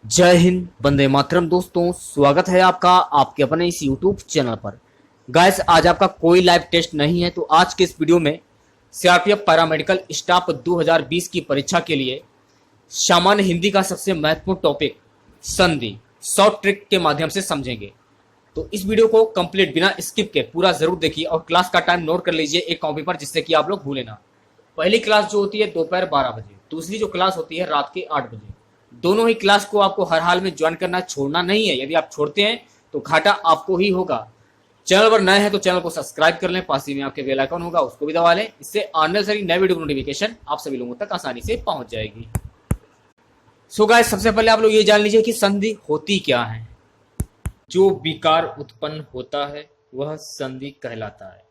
जय हिंद, वंदे मातरम। दोस्तों, स्वागत है आपका आपके अपने इस यूट्यूब चैनल पर। गाइस, आज आपका कोई लाइव टेस्ट नहीं है, तो आज के इस वीडियो में सीआरपीएफ पैरामेडिकल स्टाफ 2020 की परीक्षा के लिए सामान्य हिंदी का सबसे महत्वपूर्ण टॉपिक संधि शॉर्ट ट्रिक के माध्यम से समझेंगे। तो इस वीडियो को कंप्लीट बिना स्किप के पूरा जरूर देखिए और क्लास का टाइम नोट कर लीजिए एक कॉपी पर, जिससे कि आप लोग भूले ना। पहली क्लास जो होती है दोपहर 12 बजे, दूसरी जो क्लास होती है रात के 8 बजे। दोनों ही क्लास को आपको हर हाल में ज्वाइन करना, छोड़ना नहीं है। यदि आप छोड़ते हैं तो घाटा आपको ही होगा। चैनल पर नए हैं तो चैनल को सब्सक्राइब कर लें, पास ही में आपके बेल आइकन होगा उसको भी दबा लें। इससे आने वाली नए वीडियो की नोटिफिकेशन आप सभी लोगों तक आसानी से पहुंच जाएगी। सो गाइस, सबसे पहले आप लोग ये जान लीजिए कि संधि होती क्या है। जो विकार उत्पन्न होता है वह संधि कहलाता है।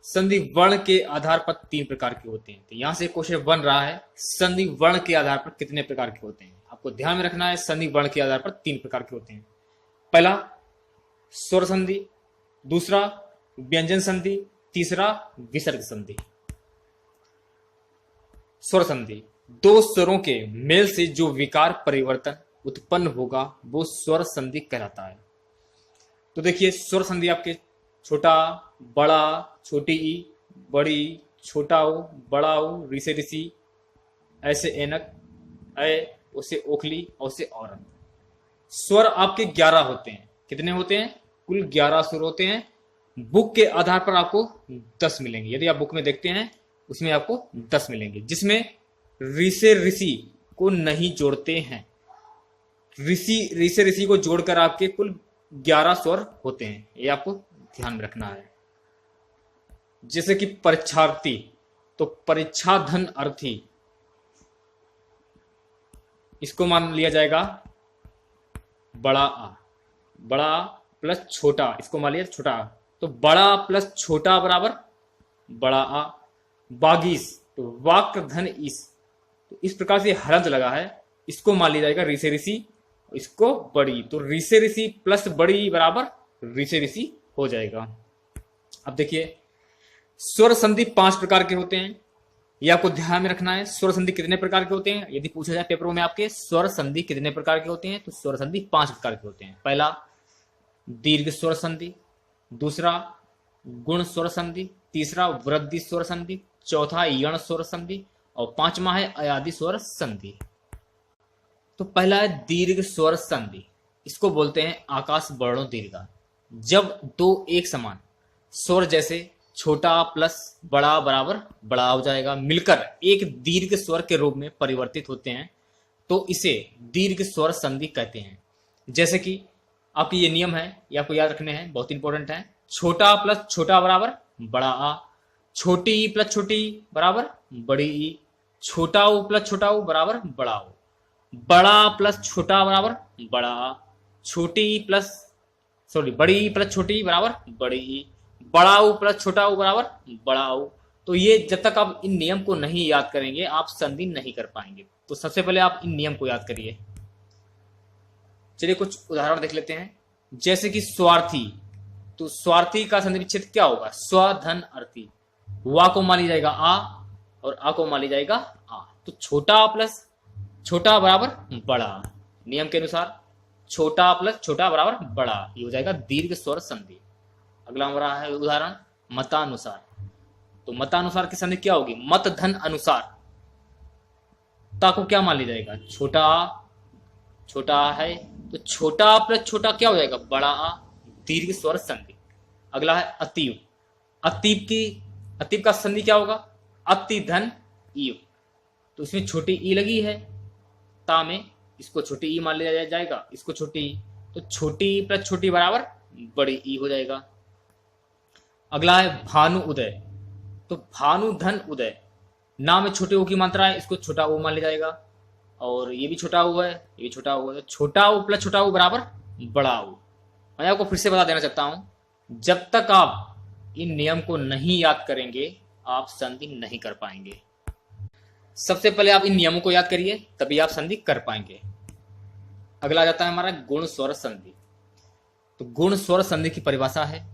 संधि वर्ण के आधार पर 3 प्रकार के होते हैं। तो यहां से क्वेश्चन बन रहा है, संधि वर्ण के आधार पर कितने प्रकार के होते हैं। आपको ध्यान में रखना है, संधि वर्ण के आधार पर 3 प्रकार के होते हैं। पहला स्वर संधि, दूसरा व्यंजन संधि, तीसरा विसर्ग संधि। स्वर संधि, 2 स्वरों के मेल से जो विकार परिवर्तन उत्पन्न होगा वो स्वर संधि कहलाता है। तो देखिए, स्वर संधि आपके छोटा, बड़ा, छोटी ई, बड़ी, छोटा ओ, बड़ा ओ, ऋषि ऋषि, ऐसे एनक, ऐ, उसे ओखली और उसे औरत। स्वर आपके 11 होते हैं। कितने होते हैं? कुल 11 स्वर होते हैं। बुक के आधार पर आपको 10 मिलेंगे। यदि आप बुक में देखते हैं उसमें आपको 10 मिलेंगे, जिसमें ऋषि ऋषि को नहीं जोड़ते हैं। ऋषि ऋषि को जोड़कर आपके कुल 11 स्वर होते हैं। ये आपको ध्यान में रखना है। जैसे कि परीक्षार्थी, तो परीक्षा धन अर्थी, इसको मान लिया जाएगा बड़ा आ। बड़ा प्लस छोटा, इसको मान लिया छोटा आ। तो बड़ा प्लस छोटा बराबर बड़ा आ। बागीस, तो वाक धन इस, तो इस प्रकार से हलंत लगा है, इसको मान लिया जाएगा ऋषि ऋषि, इसको बड़ी। तो ऋषि ऋषि प्लस बड़ी बराबर ऋषि ऋषि हो जाएगा। अब देखिए, स्वर संधि 5 प्रकार के होते हैं। ये आपको ध्यान में रखना है। स्वर संधि कितने प्रकार के होते हैं? यदि पूछा जाए पेपरों में आपके स्वर संधि कितने प्रकार के होते हैं, तो स्वर संधि 5 प्रकार के होते हैं। पहला दीर्घ स्वर संधि, दूसरा गुण स्वर संधि, तीसरा वृद्धि स्वर संधि, चौथा यण स्वर संधि और 5वां है अयादि स्वर संधि। तो पहला है दीर्घ स्वर संधि। इसको बोलते हैं आकाश वर्णों दीर्घा। जब 2 एक समान स्वर, जैसे छोटा प्लस बड़ा बराबर बड़ा हो जाएगा, मिलकर एक दीर्घ स्वर के रूप में परिवर्तित होते हैं, तो इसे दीर्घ स्वर संधि कहते हैं। जैसे कि आपके ये नियम है, ये आपको याद रखने हैं, बहुत इंपॉर्टेंट है। छोटा प्लस छोटा बराबर बड़ा आ, छोटी ई प्लस छोटी ई बराबर बड़ी ई, छोटा ऊ प्लस छोटा ऊ बराबर बड़ा ऊ, बड़ा प्लस छोटा बराबर बड़ा आ, छोटी प्लस बड़ी प्लस छोटी बराबर बड़ी ई, बड़ा ऊ प्लस छोटा ऊ बराबर बड़ा ऊ। तो ये जब तक आप इन नियम को नहीं याद करेंगे आप संधि नहीं कर पाएंगे। तो सबसे पहले आप इन नियम को याद करिए। चलिए कुछ उदाहरण देख लेते हैं। जैसे कि स्वार्थी, तो स्वार्थी का संधि विच्छेद क्या होगा? स्वधन अर्थी। वा को मान लिया जाएगा आ और आ को मान लिया जाएगा आ। तो छोटा प्लस छोटा बराबर बड़ा, नियम के अनुसार छोटा प्लस छोटा बराबर बड़ा, ये हो जाएगा दीर्घ स्वर संधि। अगला हमारा है उदाहरण मतानुसार। तो मतानुसार की संधि क्या होगी? मत धन अनुसार। ता को क्या मान लिया जाएगा? छोटा आ है, तो छोटा प्लस छोटा क्या हो जाएगा? बड़ा आ, दीर्घ स्वर संधि। अगला है अतीव। अतीव का संधि क्या होगा? अति धन ईव। तो इसमें छोटी ई लगी है ता में, इसको छोटी ई मान लिया जाएगा, इसको छोटी ई, तो छोटी प्लस छोटी बराबर बड़ी ई हो जाएगा। अगला है भानु उदय। तो भानु धन उदय, नाम में छोटे ओ की मात्रा है, इसको छोटा ओ मान लिया जाएगा, और ये भी छोटा ओ है, ये भी छोटा ओ है। छोटा ओ प्लस छोटा ओ बराबर बड़ा ओ। मैं आपको फिर से बता देना चाहता हूं, जब तक आप इन नियम को नहीं याद करेंगे आप संधि नहीं कर पाएंगे। सबसे पहले आप इन नियमों को याद करिए, तभी आप संधि कर पाएंगे। अगला आ जाता है हमारा गुण स्वर संधि। तो गुण स्वर संधि की परिभाषा है,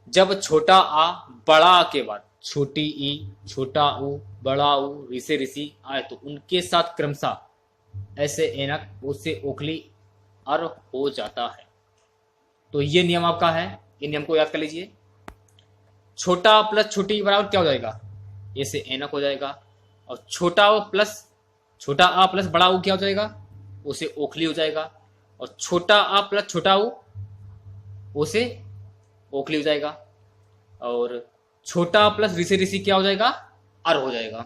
जब छोटा आ बड़ा आ के बाद छोटी ई, छोटा ऊ, बड़ा ऊ, ऋषि ऋषि आए तो उनके साथ क्रमशः ऐसे एनक उससे ओखली अर हो जाता है। तो ये नियम आपका है, इन नियम को याद कर लीजिए। छोटा प्लस छोटी बराबर क्या हो जाएगा, ये से एनक हो जाएगा, और छोटा ओ प्लस छोटा आ प्लस बड़ा ऊ क्या हो जाएगा, उसे ओखली हो जाएगा, और छोटा आ प्लस छोटा ऊ उसे ओखली हो जाएगा, और छोटा प्लस ऋषि ऋषि क्या हो जाएगा, अर हो जाएगा।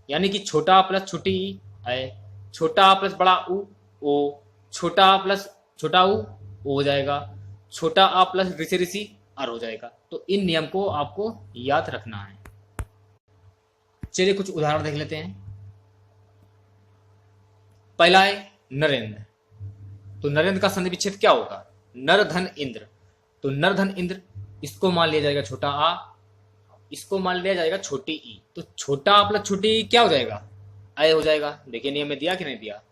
यानी कि छोटा प्लस छोटी ई है, छोटा प्लस बड़ा ऊ ओ, छोटा प्लस छोटा ऊ ओ हो जाएगा, छोटा आ प्लस ऋषि ऋषि अर हो जाएगा। तो इन नियम को आपको याद रखना है। चलिए कुछ उदाहरण देख लेते हैं। पहला है नरेंद्र। तो नरेंद्र का संधि विच्छेद क्या होगा, नर धन इंद्र। तो नर धन इंद्र, इसको मान लिया जाएगा छोटा आ, इसको मान लिया जाएगा छोटी ई। तो छोटा आ प्लस छोटी ई क्या हो जाएगा, अय हो जाएगा। देखिए नियम में दिया कि नहीं दिया,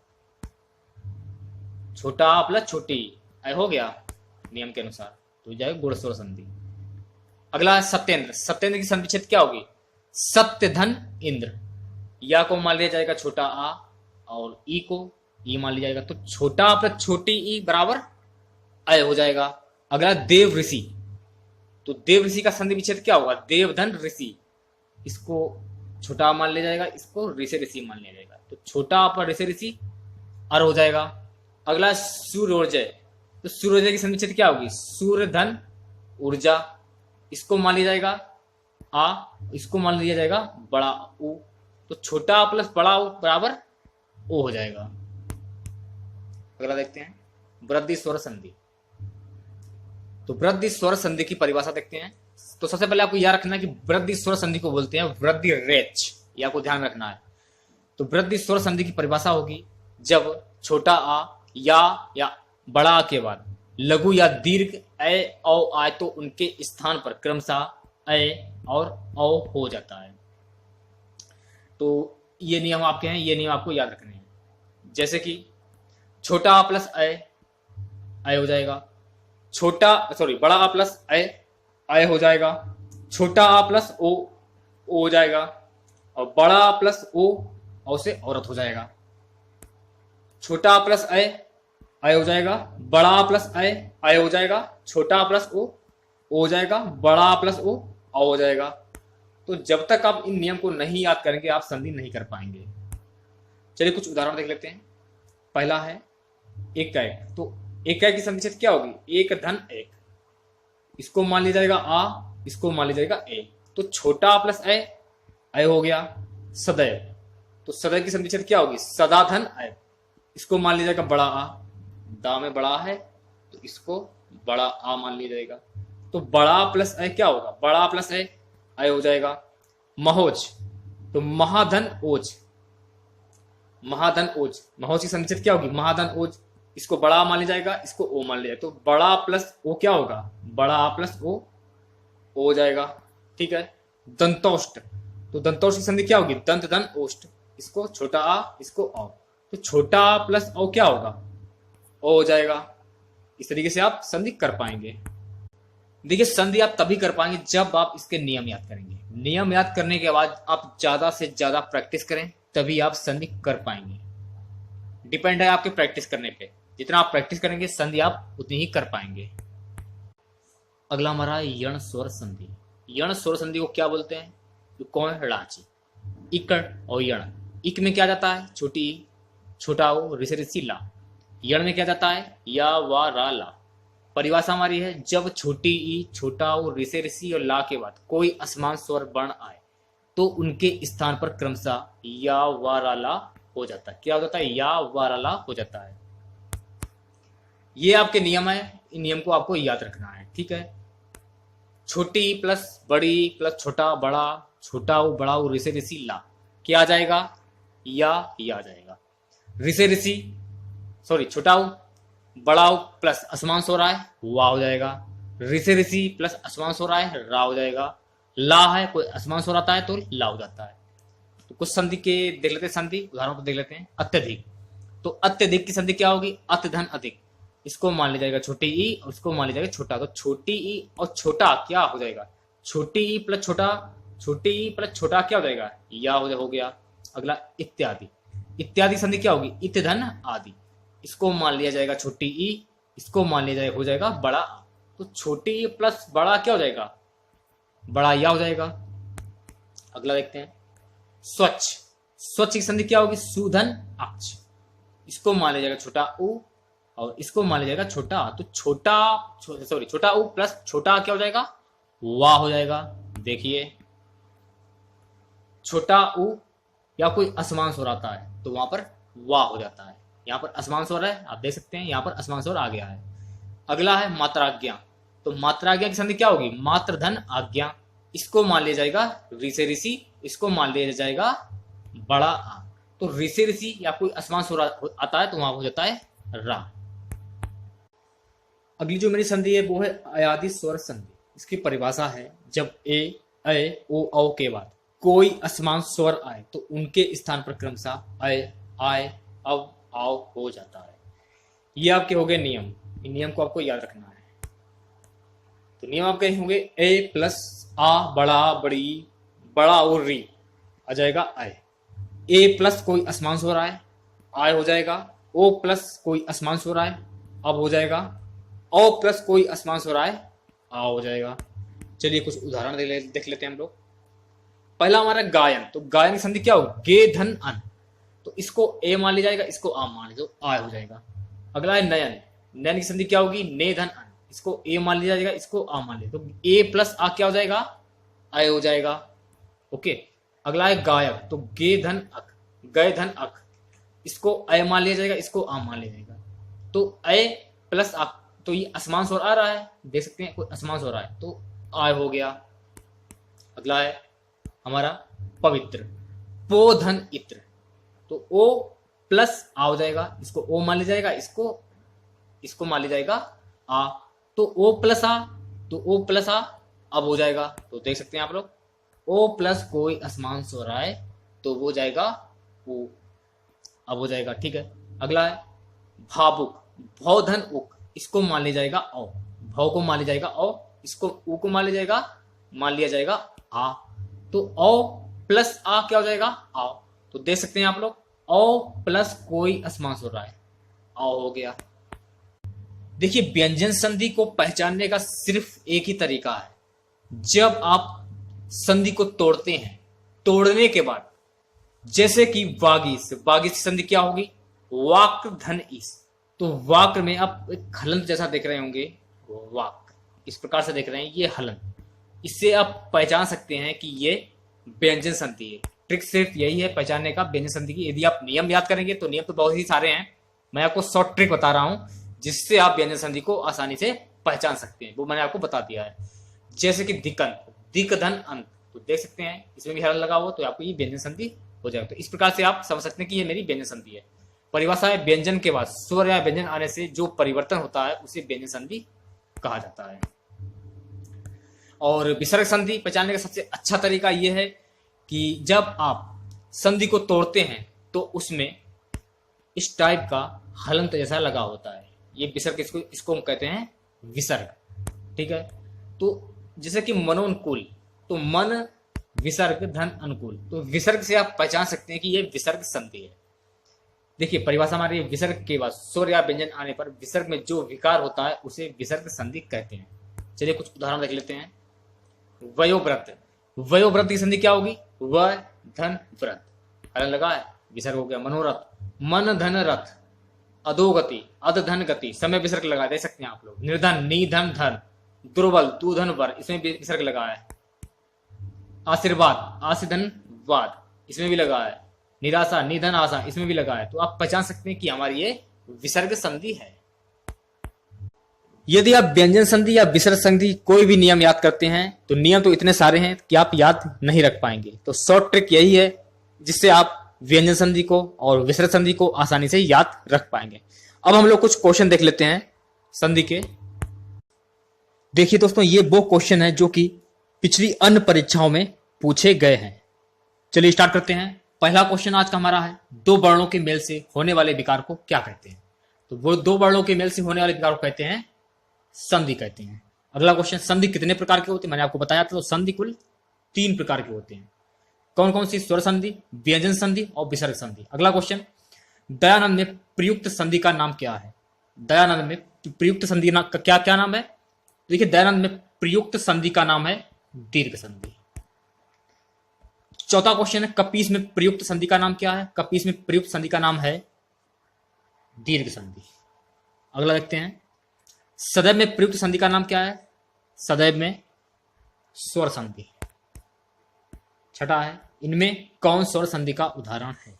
छोटा आ प्लस छोटी ई अय हो गया नियम के अनुसार, तो जाएगा गुण स्वर संधि। अगला है सत्येंद्र। सत्येंद्र की संधि विच्छेद क्या होगी, सत्य धन इंद्र। या को मान लिया जाएगा छोटा आ, और ई को ई मान लिया जाएगा। तो छोटा आ प्लस छोटी ई बराबर अय हो जाएगा। अगला देव ऋषि। तो देव ऋषि का संधि विच्छेद क्या होगा, देव धन ऋषि। इसको छोटा मान लिया जाएगा, इसको ऋषि ऋषि मान लिया जाएगा। तो छोटा पर ऋषि ऋषि अर हो जाएगा। अगला सूर्योजय। तो सूर्योदय की संधि विच्छेद क्या होगी, सूर्य धन ऊर्जा। इसको मान लिया जाएगा आ, इसको मान लिया जाएगा बड़ा ऊ। तो छोटा प्लस बड़ा ऊ बराबर ओ हो जाएगा। अगला देखते हैं वृद्धि स्वर संधि। तो वृद्धि स्वर संधि की परिभाषा देखते हैं। तो सबसे पहले आपको याद रखना है कि वृद्धि स्वर संधि को बोलते हैं वृद्धि रेच, या को ध्यान रखना है। तो वृद्धि स्वर संधि की परिभाषा होगी जब छोटा आ या बड़ा आ के बाद लघु या दीर्घ ए औ आए तो उनके स्थान पर क्रमशः ए और औ हो जाता है। तो ये नियम आपके हैं, ये नियम आपको याद रखने हैं। जैसे कि छोटा आ प्लस ए हो जाएगा, बड़ा आ प्लस ए हो जाएगा, छोटा आ प्लस ओ हो जाएगा, और बड़ा आ प्लस ओ से औरत हो जाएगा। छोटा आ प्लस ए हो जाएगा, बड़ा आ प्लस ए हो जाएगा, छोटा आ प्लस ओ हो जाएगा, बड़ा आ प्लस ओ हो जाएगा। तो जब तक आप इन नियम को नहीं याद करेंगे आप संधि नहीं कर पाएंगे। चलिए कुछ उदाहरण देख लेते हैं। पहला है एक का एक। तो एक का एक की संधि विच्छेद क्या होगी, एक धन एक। इसको मान लिया जाएगा आ, इसको मान लिया जाएगा ए। तो छोटा आ प्लस ए हो गया सदैव। तो सदैव की संधि विच्छेद क्या होगी, सदा धन ए। इसको मान लिया जाएगा बड़ा आ, दा में बड़ा है तो इसको बड़ा आ मान लिया जाएगा। तो बड़ा प्लस ए क्या होगा, बड़ा प्लस ए हो जाएगा। महोज। तो महाधन ओज, महाधन ओज। महोज की संधि क्या होगी, महाधन ओज। इसको बड़ा मान लिया जाएगा, इसको ओ मान लिया जाएगा। तो बड़ा प्लस ओ क्या होगा, बड़ा प्लस ओ हो जाएगा। ठीक है। दंतोष्ट। तो दंतोष्ट की संधि क्या होगी, दंत धन ओष्ट। इसको छोटा आ, इसको औ। तो छोटा आ प्लस ओ क्या होगा, ओ हो जाएगा। इस तरीके से आप संधि कर पाएंगे। देखिए संधि आप तभी कर पाएंगे जब आप इसके नियम याद करेंगे। नियम याद करने के बाद आप ज्यादा से ज्यादा प्रैक्टिस करें, तभी आप संधि कर पाएंगे। डिपेंड है आपके प्रैक्टिस करने पे। जितना आप प्रैक्टिस करेंगे संधि आप उतनी ही कर पाएंगे। अगला हमारा यण स्वर संधि। यण स्वर संधि को क्या बोलते हैं, तो कौन है, रांची। इकड़ और यण। इक में क्या जाता है, छोटी ई, छोटा ओ, ऋषि ऋषि ला। यण में क्या जाता है, या वा रा ला। परिभाषा हमारी है जब छोटी ई, छोटा ओ, ऋषि ऋषि और ला के बाद कोई असमान स्वर वर्ण आए तो उनके स्थान पर क्रमशः या वा रा ला हो जाता है। क्या हो जाता है, या वा रा ला हो जाता है। ये आपके नियम है, इन नियम को आपको याद रखना है। ठीक है। छोटी प्लस बड़ी प्लस छोटा बड़ा, छोटा ओ बड़ा ओ, ऋषि ऋषि ला, क्या आ जाएगा, या आ जाएगा। ऋषि ऋषि छोटा ओ बड़ा ओ प्लस असमान सो रहा है, वाह हो जाएगा। ऋषि ऋषि प्लस असमान सो रहा है, रा हो जाएगा। ला है, कोई असमान सो रहता है तो ला हो जाता है। तो कुछ संधि के देख लेते हैं, संधि उदाहरण को देख लेते हैं। अत्यधिक। तो अत्यधिक की संधि क्या होगी, अत धन अधिक। इसको मान लिया जाएगा छोटी ई, और इसको मान लिया जाएगा छोटा। तो छोटी ई और छोटा क्या हो जाएगा, छोटी ई प्लस छोटा, छोटी ई प्लस छोटा क्या हो जाएगा, या हो गया। अगला इत्यादि। इत्यादि संधि क्या होगी, इत धन आदि। इसको मान लिया जाएगा छोटी ई, इसको मान लिया जाएगा हो जाएगा बड़ा आ। तो छोटी ई प्लस बड़ा क्या हो जाएगा, बड़ा या हो जाएगा। अगला देखते हैं स्वच्छ। स्वच्छ की संधि क्या होगी, सुधन अक्ष। इसको मान लिया जाएगा छोटा उ और इसको मान लिया जाएगा छोटा आ। तो छोटा उ प्लस छोटा आ क्या हो जाएगा, वाह हो जाएगा। देखिए छोटा उ या कोई असमान स्वर आता है तो वहां पर वाह हो जाता है। यहां पर असमान स्वर है, आप देख सकते हैं यहां पर असमान स्वर आ गया है। अगला है मात्राज्ञा। तो मात्राज्ञा की संधि क्या होगी, मात्र धन आज्ञा। इसको मान लिया जाएगा ऋ से ऋषि, इसको मान लिया जाएगा बड़ा आ। तो ऋ से ऋषि या कोई असमान स्वर आता है तो वहां हो जाता है रा। अगली जो मेरी संधि है वो है अयादि स्वर संधि। इसकी परिभाषा है जब ए ओ औ के बाद कोई असमान स्वर आए तो उनके स्थान पर क्रमशः अय आय अव आओ हो जाता है। ये आपके हो गए नियम। इन नियम को आपको याद रखना है। तो नियम आपके होंगे ए प्लस आ बड़ा बड़ी बड़ा और री आ जाएगा आय। ए प्लस कोई असमान स्वर आए आय हो जाएगा। ओ प्लस कोई असमान स्वर आए अब हो जाएगा। ओ प्लस कोई असमान स्वर आए आ हो जाएगा। चलिए कुछ उदाहरण देख लेते हैं हम लोग। पहला हमारा गायन। तो गायन की संधि क्या हो, गे धन अन। तो इसको ए मान लिया जाएगा, इसको आ मान लिया तो आय हो जाएगा। अगला है नयन। नयन की संधि क्या होगी, ने धन अन। इसको ए मान लिया जाएगा, इसको आ मान लिया तो ए प्लस आ क्या हो जाएगा, आय हो जाएगा। ओके। अगला है गायक। तो गे धन अक, गय धन अक। इसको अय मान लिया जाएगा, इसको आ मान लिया जाएगा तो अय प्लस आ। तो ये असमान स्वर आ रहा है, देख सकते हैं कोई असमान स्वर आ रहा है तो आय हो गया। अगला है हमारा पवित्र। पो धन इत्र। तो ओ प्लस आ हो जाएगा, इसको ओ मान लिया जाएगा, इसको मान लिया जाएगा आ। तो ओ प्लस आ, तो ओ प्लस आ अब हो जाएगा। तो देख सकते हैं आप लोग ओ प्लस कोई असमान स्वर आए तो वो जाएगा ओ, अब हो जाएगा। ठीक है। अगला है भावुक। भौ धन उक। इसको मान लिया जाएगा औ, भौ को मान लिया जाएगा औ, इसको ऊ को मान लिया जाएगा आ। तो औ प्लस आ क्या हो जाएगा, आओ। तो देख सकते हैं आप लोग औ प्लस कोई असमान स्वर आए आओ हो गया। देखिए व्यंजन संधि को पहचानने का सिर्फ एक ही तरीका है, जब आप संधि को तोड़ते हैं। तोड़ने के बाद जैसे कि वागीस। वागीस की संधि क्या होगी, वाक्र धन ईस। तो वाक्र में आप एक हलंत जैसा देख रहे होंगे, वाक्र इस प्रकार से देख रहे हैं, ये हलंत। इससे आप पहचान सकते हैं कि ये व्यंजन संधि है। ट्रिक सिर्फ यही है पहचानने का व्यंजन संधि की। यदि आप नियम याद करेंगे तो नियम तो बहुत ही सारे हैं, मैं आपको शॉर्ट ट्रिक बता रहा हूं जिससे आप व्यंजन संधि को आसानी से पहचान सकते हैं, वो मैंने आपको बता दिया है। जैसे कि दिकन, दिक धन अंत। तो देख सकते हैं इसमें भी हलन लगा हुआ तो आपको ये व्यंजन संधि हो जाएगा। तो इस प्रकार से आप समझ सकते हैं कि ये मेरी व्यंजन संधि है। परिभाषा है व्यंजन के बाद स्वर या व्यंजन आने से जो परिवर्तन होता है उसे व्यंजन संधि कहा जाता है। और विसर्ग संधि पहचानने का सबसे अच्छा तरीका यह है कि जब आप संधि को तोड़ते हैं तो उसमें इस टाइप का हलंत जैसा लगा होता है, ये विसर्ग। इसको हम कहते हैं विसर्ग। ठीक है। तो जैसे कि मनोनुकूल, तो मन विसर्ग धन अनुकूल। तो विसर्ग से आप पहचान सकते हैं कि ये विसर्ग संधि है। देखिए परिभाषा हमारी विसर्ग के बाद स्वर या व्यंजन आने पर विसर्ग में जो विकार होता है उसे विसर्ग संधि कहते हैं। चलिए कुछ उदाहरण देख लेते हैं। वयोव्रत। वयोव्रत की संधि क्या होगी, व धन व्रत, हलन लगा है, विसर्ग हो गया। मनोरथ, मन धन रथ। अधोगति, अध धन गति, समय विसर्ग लगा, दे सकते हैं आप लोग। निर्धन, निधन धन। दुर्बल, तू धन वर, इसमें भी विसर्ग लगा है। आशीर्वाद, आशीधन वाद, इसमें भी लगा है। निराशा, निधन आशा, इसमें भी लगा है। तो आप पहचान सकते हैं कि हमारी ये विसर्ग संधि है। यदि आप व्यंजन संधि या विसर्ग संधि कोई भी नियम याद करते हैं तो नियम तो इतने सारे हैं कि आप याद नहीं रख पाएंगे। तो शॉर्ट ट्रिक यही है जिससे आप व्यंजन संधि को और विसर्ग संधि को आसानी से याद रख पाएंगे। अब हम लोग कुछ क्वेश्चन देख लेते हैं संधि के। देखिए दोस्तों ये वो क्वेश्चन है जो कि पिछली अन्य परीक्षाओं में पूछे गए हैं। चलिए स्टार्ट करते हैं। पहला क्वेश्चन आज का हमारा है, दो वर्णों के मेल से होने वाले विकार को क्या कहते हैं। तो वो दो वर्णों के मेल से होने वाले विकार को कहते हैं संधि कहते हैं। अगला क्वेश्चन, संधि कितने प्रकार के होते हैं, मैंने आपको बताया था। तो संधि कुल 3 प्रकार के होते हैं। कौन कौन सी स्वर संधि, व्यंजन संधि और विसर्ग संधि। अगला क्वेश्चन, दयानंद में प्रयुक्त संधि का नाम क्या है? दयानंद में प्रयुक्त संधि का क्या क्या नाम है? देखिए, दयानंद में प्रयुक्त संधि का नाम है दीर्घ संधि। चौथा क्वेश्चन है, कपीस में प्रयुक्त संधि का नाम क्या है? कपीस में प्रयुक्त संधि का नाम है दीर्घ संधि। अगला देखते हैं, सदैव में प्रयुक्त संधि का नाम क्या है? सदैव में स्वर संधि। छठा है, इनमें कौन स्वर संधि का उदाहरण है?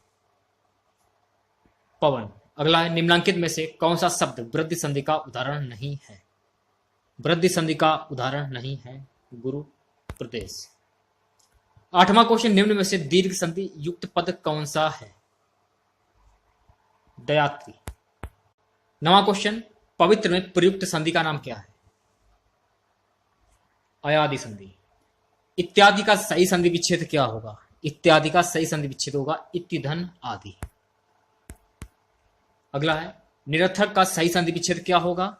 पवन। अगला है, निम्नलिखित में से कौन सा शब्द वृद्धि संधि का उदाहरण नहीं है? वृद्धि संधि का उदाहरण नहीं है गुरु प्रदेश। आठवां क्वेश्चन, निम्न में से दीर्घ संधि युक्त पद कौन सा है? दयात्री। नवां क्वेश्चन, पवित्र में प्रयुक्त संधि का नाम क्या है? अयादि संधि। इत्यादि का सही संधि विच्छेद क्या होगा? इत्यादि का सही संधि विच्छेद होगा इति धन आदि। अगला है, निरर्थक का सही संधि विच्छेद क्या होगा?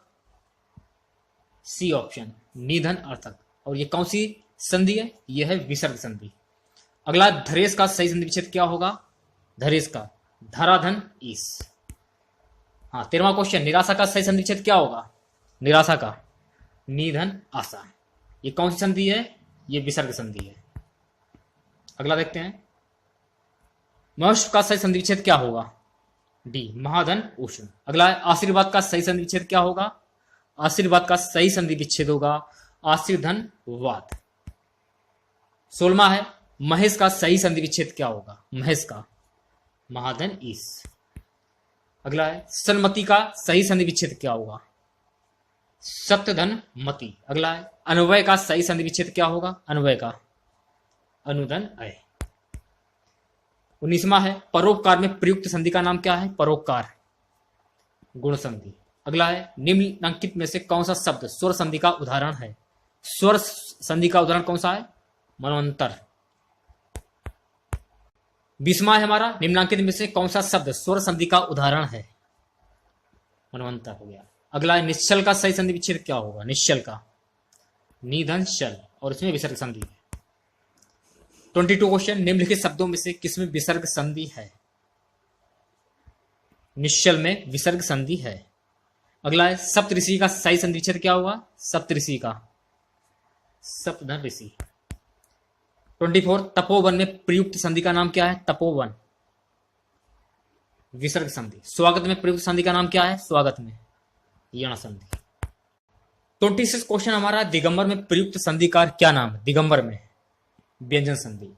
सी ऑप्शन, निधन अर्थक। और ये कौन सी संधि है? यह है विसर्ग संधि। अगला, धरेश का सही संधि विच्छेद क्या होगा? धरेश का धराधन ईस। हाँ, 13वां क्वेश्चन, निराशा का सही संधि विच्छेद क्या होगा? निराशा का निधन आशा। ये कौन सी संधि है? ये विसर्ग संधि है। अगला देखते हैं, मौष्य का सही संधि विच्छेद क्या होगा? डी, महाधन उष्ण। अगला है, आशीर्वाद का सही संधि विच्छेद क्या होगा? आशीर्वाद का सही संधि विच्छेद होगा आशीर्धन वाद। 16वां है, महेश का सही संधि विच्छेद क्या होगा? महेश का महाधन ईस। अगला है, सन्मति का सही संधि विच्छेद क्या होगा? सप्तधन मति। अगला है, अन्वय का सही संधि विच्छेद क्या होगा? अन्वय का अनुधन अय। 19वां है, परोपकार में प्रयुक्त संधि का नाम क्या है? परोपकार गुण संधि। अगला है, निम्नलिखित में से कौन सा शब्द स्वर संधि का उदाहरण है? स्वर संधि का उदाहरण कौन सा है? मनवंतर। 20वां है हमारा, निम्नलिखित में से कौन सा शब्द स्वर संधि का उदाहरण है? मनवंतर हो गया। अगला है, निश्चल का सही संधि विच्छेद क्या होगा? निश्चल का निधन शल, और इसमें विसर्ग संधि है। 22 क्वेश्चन, निम्नलिखित शब्दों में से किसमें विसर्ग संधि है? निश्चल में विसर्ग संधि है। अगला है, सप्तऋषि का सही संधि विच्छेद क्या होगा? सप्तऋषि का सप्तधन ऋषि। 24, तपोवन में प्रयुक्त संधि का नाम क्या है? तपोवन विसर्ग संधि। स्वागत में प्रयुक्त संधि का नाम क्या है? स्वागत में यण संधि। 26 क्वेश्चन हमारा, दिगंबर में प्रयुक्त संधि का क्या नाम है? दिगंबर में व्यंजन संधि।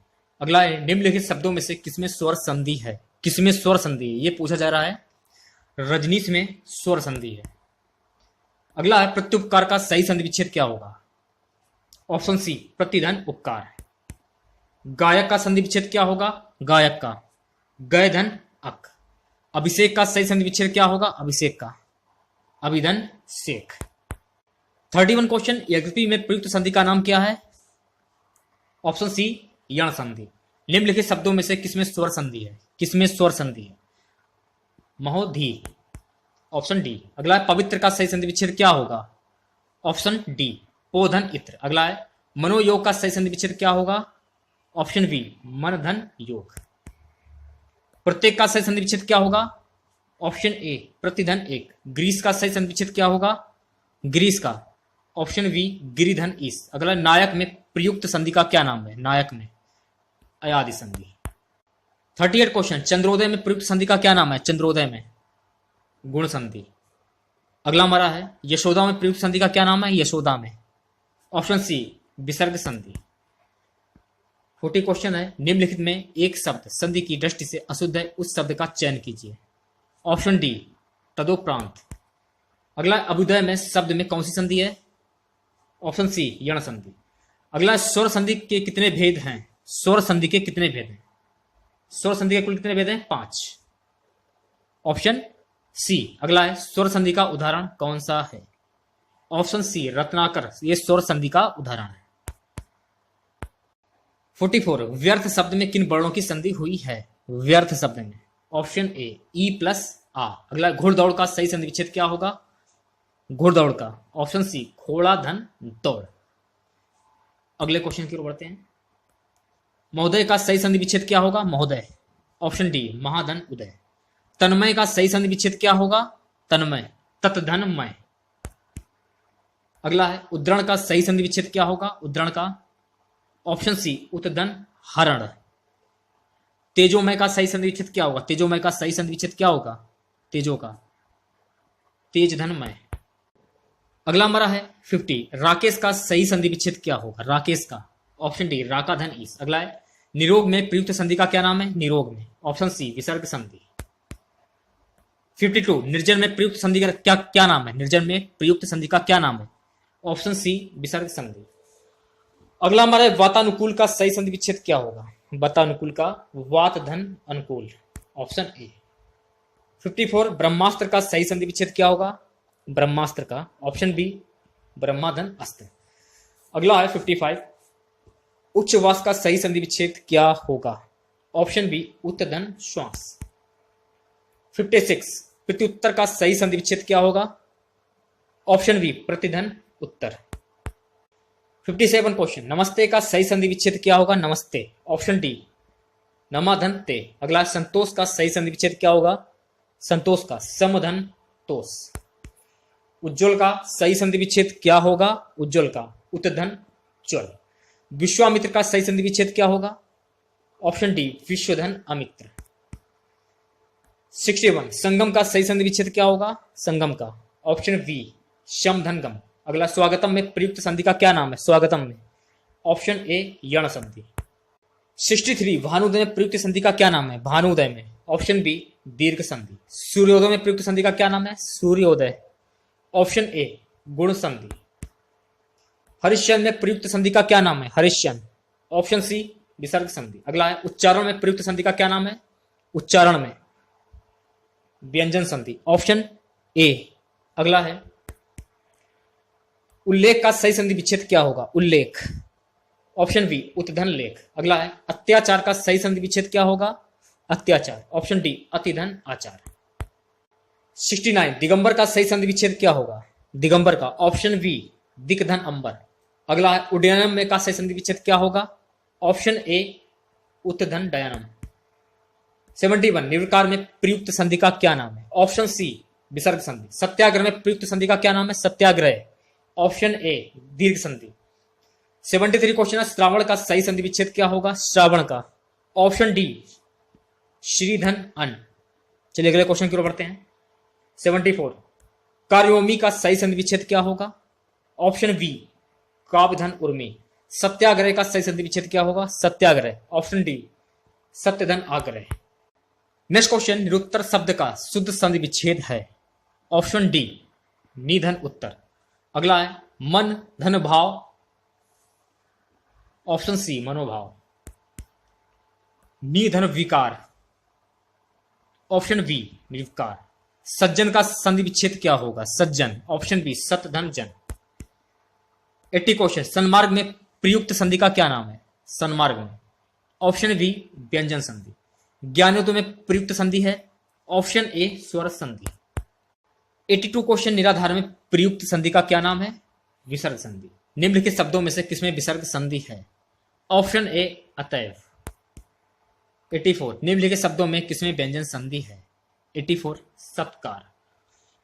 अगला है, निम्नलिखित शब्दों में से किसमें स्वर संधि है? किसमें स्वर संधि है? ये पूछा जा रहा है। रजनीश में स्वर संधि है। अगला है, प्रत्युपकार का सही संधि विच्छेद क्या होगा? ऑप्शन सी, प्रतिधन उपकार। गायक का संधि विच्छेद क्या होगा? गायक का गयधन अक। अभिषेक का सही संधि विच्छेद क्या होगा? अभिषेक का अभिधन शेख। 31 क्वेश्चन, यज्ञपी में प्रयुक्त संधि का नाम क्या है? ऑप्शन सी, यण संधि। निम्नलिखित शब्दों में से किसमें स्वर संधि है? किसमें स्वर संधि है? महोधी। Option D. अगला है, पवित्र का सही संधि विच्छेद क्या होगा? ऑप्शन डी, पोधन इत्र। अगला है, मनोयोग का सही संधि विच्छेद क्या होगा? ऑप्शन बी, मन धन योग। प्रत्येक का सही संधि विच्छेद क्या होगा? ऑप्शन ए, प्रतिधन एक। ग्रीस का सही संधि विच्छेद क्या होगा? ग्रीस का ऑप्शन बी, गिरिधन ईस। अगला, नायक में प्रयुक्त संधि का क्या नाम है? नायक में अयादि संधि। 38 क्वेश्चन, चंद्रोदय में प्रयुक्त संधि का क्या नाम है? चंद्रोदय में गुण संधि। अगला हमारा है, यशोदा में प्रयुक्त संधि का क्या नाम है? यशोदा में ऑप्शन सी, विसर्ग संधि। 40 क्वेश्चन है, निम्नलिखित में एक शब्द संधि की दृष्टि से अशुद्ध है, उस शब्द का चयन कीजिए। ऑप्शन डी, तदोपरांत। अगला, अभ्युदय में शब्द में कौन सी संधि है? ऑप्शन सी, यण संधि। अगला, स्वर संधि के कितने भेद हैं? स्वर संधि के कितने भेद हैं? स्वर संधि के कुल कितने भेद हैं? 5। Option C. अगला है, स्वर संधि का उदाहरण कौन सा है? ऑप्शन सी, रत्नाकर। ये स्वर संधि का उदाहरण है। 44, व्यर्थ शब्द में किन वर्णों की संधि हुई है? व्यर्थ शब्द में ऑप्शन ए, ई प्लस आ। अगला, घुड़दौड़ का सही संधि विच्छेद क्या होगा? घुड़दौड़ का ऑप्शन सी, घोड़ा धन दौड़। अगले क्वेश्चन की ओर बढ़ते हैं। महोदय का सही संधि विच्छेद क्या होगा? महोदय। ऑप्शन डी महाधन उदय। तन्मय का सही संधि विच्छेद क्या होगा? तन्मय। तत्धनमय। अगला है उद्धरण का सही संधि विच्छेद क्या होगा? उद्धरण का ऑप्शन सी उत्तधन हरण। तेजोमय का सही संधि विच्छेद क्या होगा? तेजोमय का सही संधि विच्छेद क्या होगा? तेजो का तेज धनमय। अगला हमारा है 50। राकेश का सही संधि विच्छेद क्या होगा? राकेश का ऑप्शन डी राका धन ईस। अगला है निरोग में प्रयुक्त संधि का क्या नाम है? निरोग में ऑप्शन सी विसर्ग संधि। 52। निर्जन में प्रयुक्त संधि का क्या नाम है? निर्जन में प्रयुक्त संधि का क्या नाम है? ऑप्शन सी विसर्ग संधि। अगला हमारा है वातानुकूल का सही संधि विच्छेद क्या होगा? वातानुकूल का वात धन अनुकूल। Option A. 54। ब्रह्मास्त्र का सही संधि विच्छेद क्या होगा? ब्रह्मास्त्र का ऑप्शन बी ब्रह्माधन अस्त्र। अगला है 55। उच्चवास का सही संधि विच्छेद क्या होगा? ऑप्शन बी उत्तधन श्वास। 56। प्रत्युत्तर का सही संधि विच्छेद क्या होगा? ऑप्शन बी प्रतिधन उत्तर। 57 क्वेश्चन। नमस्ते का सही संधि विच्छेद क्या होगा? नमस्ते ऑप्शन डी नमाधन ते। अगला संतोष का सही संधि विच्छेद क्या होगा? संतोष का समधन तोष। उज्ज्वल का सही संधि विच्छेद क्या होगा? उज्ज्वल का उत्तधन च्वल। विश्वामित्र का सही संधि विच्छेद क्या होगा? ऑप्शन डी विश्वधन अमित्र। 61। संगम का सही संधि विच्छेद क्या होगा? संगम का ऑप्शन बी शमधनगम। अगला स्वागतम में प्रयुक्त संधि का क्या नाम है? स्वागतम में ऑप्शन ए यण संधि। 63। भानुदय में प्रयुक्त संधि का क्या नाम है? भानुदय में ऑप्शन बी दीर्घ संधि। सूर्योदय में प्रयुक्त संधि का क्या नाम है? सूर्योदय ऑप्शन ए गुण संधि। हरिश्चंद्र में प्रयुक्त संधि का क्या नाम है? हरिश्चंद्र ऑप्शन सी विसर्ग संधि। अगला है उच्चारण में प्रयुक्त संधि का क्या नाम है? उच्चारण में व्यंजन संधि ऑप्शन ए। अगला है उल्लेख का सही संधि विच्छेद क्या होगा? उल्लेख ऑप्शन बी उत्तधन लेख। अगला है अत्याचार का सही संधि विच्छेद क्या होगा? अत्याचार ऑप्शन डी अतिधन आचार। 69। दिगंबर का सही संधि विच्छेद क्या होगा? दिगंबर का ऑप्शन बी दिक्धन अंबर। अगला है उड्डयनम में का सही संधि विच्छेद क्या होगा? ऑप्शन ए उत्तधन डयनम। 71। निर्विकार में प्रयुक्त संधि का क्या नाम है? ऑप्शन सी विसर्ग संधि। सत्याग्रह में प्रयुक्त संधि का क्या नाम है? सत्याग्रह ऑप्शन ए दीर्घ संधि। 73 क्वेश्चन है श्रावण का सही संधि विच्छेद क्या होगा? श्रावण का ऑप्शन डी श्रीधन अन। चलिए अगले क्वेश्चन की ओर बढ़ते हैं। 74। कार्योमी का सही संधि विच्छेद क्या होगा? ऑप्शन बी काव्यधन उर्मी। सत्याग्रह का सही संधि विच्छेद क्या होगा? सत्याग्रह ऑप्शन डी सत्यधन आग्रह। Next question. निरुत्तर शब्द का शुद्ध संधि विच्छेद है? ऑप्शन डी निधन उत्तर। अगला है मन धन भाव ऑप्शन सी मनोभाव। निधन विकार ऑप्शन बी निर्विकार। सज्जन का संधि विच्छेद क्या होगा? सज्जन ऑप्शन बी सत धन जन। 80 क्वेश्चन। सन्मार्ग में प्रयुक्त संधि का क्या नाम है? सन्मार्ग में ऑप्शन बी व्यंजन संधि। ज्ञानोदय में प्रयुक्त संधि है? ऑप्शन ए स्वर संधि। 82 क्वेश्चन। निराधार में प्रयुक्त संधि का क्या नाम है? विसर्ग संधि। निम्नलिखित शब्दों में से किसमें विसर्ग संधि है? ऑप्शन ए अतएव। 84। निम्नलिखित शब्दों में किसमें व्यंजन संधि है? 84 सत्कार।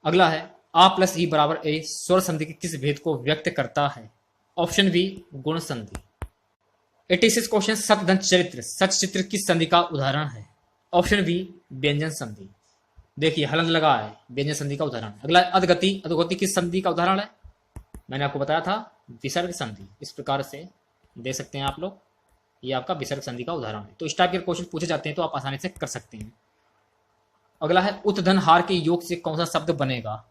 अगला है आ प्लस ई बराबर ए स्वर संधि के किस भेद को व्यक्त करता है? ऑप्शन बी गुण संधि। 86 क्वेश्चन। सतधन चरित्र सचित्र किस संधि का उदाहरण है? ऑप्शन बी व्यंजन संधि। देखिए हलंत लगा है व्यंजन संधि का उदाहरण। अगला अधगति अधोगति किस संधि का उदाहरण है? मैंने आपको बताया था विसर्ग संधि। इस प्रकार से दे सकते हैं आप लोग, ये आपका विसर्ग संधि का उदाहरण है। तो इस टाइप के क्वेश्चन पूछे जाते हैं तो आप आसानी से कर सकते हैं। अगला है उत्धन हार के योग से कौन सा शब्द बनेगा?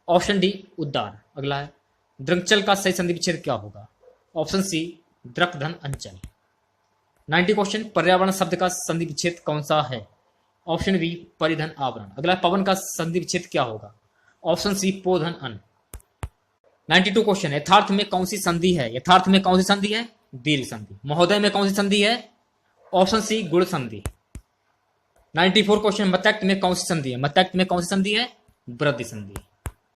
ऑप्शन डी उद्दार। अगला है द्रंचल का सही संधि विच्छेद क्या होगा? ऑप्शन सी द्रकधन अंचल। 90 क्वेश्चन। पर्यावरण शब्द का संधि विच्छेद कौन सा है? ऑप्शन बी परिधन आवरण। अगला पवन का संधि विच्छेद क्या होगा? ऑप्शन सी पोधन अन। 92 क्वेश्चन। यथार्थ में कौन सी संधि है? यथार्थ में कौन सी संधि है? दीर्घ संधि। महोदय में कौन सी संधि है? ऑप्शन सी गुण संधि। 94 क्वेश्चन। मतैक्त में कौन सी संधि है? मतैक्त में कौन सी संधि है? वृद्धि संधि।